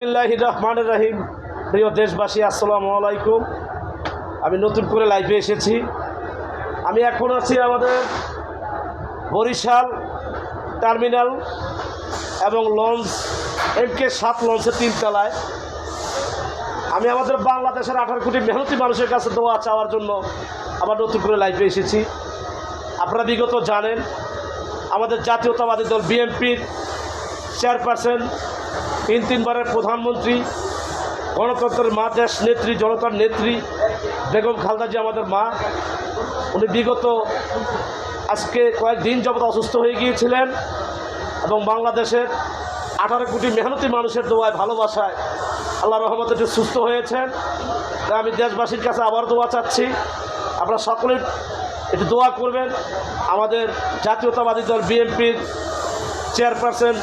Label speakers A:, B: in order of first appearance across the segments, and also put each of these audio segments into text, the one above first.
A: বিসমিল্লাহির রহমানির রহিম। প্রিয় দেশবাসী, আসসালামু আলাইকুম। আমি নতুন করে লাইভে এসেছি। আমি এখন আছি আমাদের বরিশাল টার্মিনাল এবং লঞ্চ MK7 লঞ্চের 3 তলায়। আমি আমাদের বাংলাদেশের 18 কোটি মেহনতি মানুষের কাছে দোয়া চাওয়ার জন্য আবার নতুন করে লাইভে এসেছি। আপনারা বিগত জানেন আমাদের জাতীয়তাবাদী দল বিএনপির চেয়ারপারসন, 3বারের প্রধানমন্ত্রী, গণতন্ত্রের মা, দেশ নেত্রী, জনতার নেত্রী বেগম খালেদা জিয়া আমাদের মা, উনি বিগত আজকে কয়েকদিন যাবত অসুস্থ হয়ে গিয়েছিলেন এবং বাংলাদেশের 18 কোটি মেহনতি মানুষের দোয়ায়, ভালোবাসায় আল্লাহ রহমতে একটু সুস্থ হয়েছেন। তাই আমি দেশবাসীর কাছে আবার দোয়া চাচ্ছি, আপনারা সকলে একটু দোয়া করবেন আমাদের জাতীয়তাবাদী দল বিএনপির চেয়ারপারসন,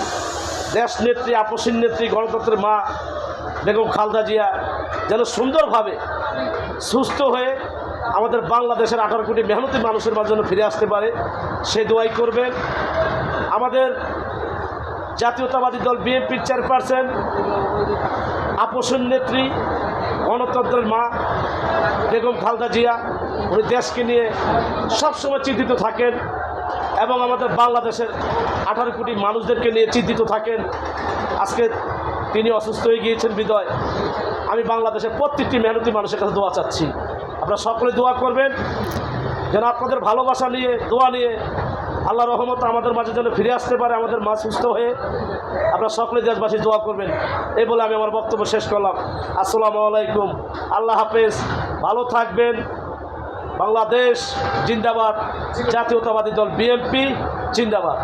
A: দেশ নেত্রী, আপসীন নেত্রী, গণতন্ত্রের মা বেগম খালেদা জিয়া যেন সুন্দরভাবে সুস্থ হয়ে আমাদের বাংলাদেশের 18 কোটি মেহনতি মানুষের মাঝে যেন ফিরে আসতে পারে, সেই দোয়াই করবেন। আমাদের জাতীয়তাবাদী দল বিএনপির চেয়ারপারসন, আপসীন নেত্রী, গণতন্ত্রের মা বেগম খালেদা জিয়া, উনি দেশকে নিয়ে সবসময় চিন্তিত থাকেন এবং আমাদের বাংলাদেশের 18 কোটি মানুষদেরকে নিয়ে চিন্তিত থাকেন। আজকে তিনি অসুস্থ হয়ে গিয়েছেন বিদায় আমি বাংলাদেশের প্রত্যেকটি মেহনতি মানুষের কাছে দোয়া চাচ্ছি। আপনারা সকলে দোয়া করবেন যেন আপনাদের ভালোবাসা নিয়ে, দোয়া নিয়ে আল্লাহ রহমত আমাদের মাঝে যেন ফিরে আসতে পারে, আমাদের মা সুস্থ হয়ে। আপনারা সকলে দেশবাসী দোয়া করবেন, এই বলে আমি আমার বক্তব্য শেষ করলাম। আসসালামু আলাইকুম, আল্লাহ হাফেজ, ভালো থাকবেন। বাংলাদেশ জিন্দাবাদ, জাতীয়তাবাদী দল বিএনপি জিন্দাবাদ।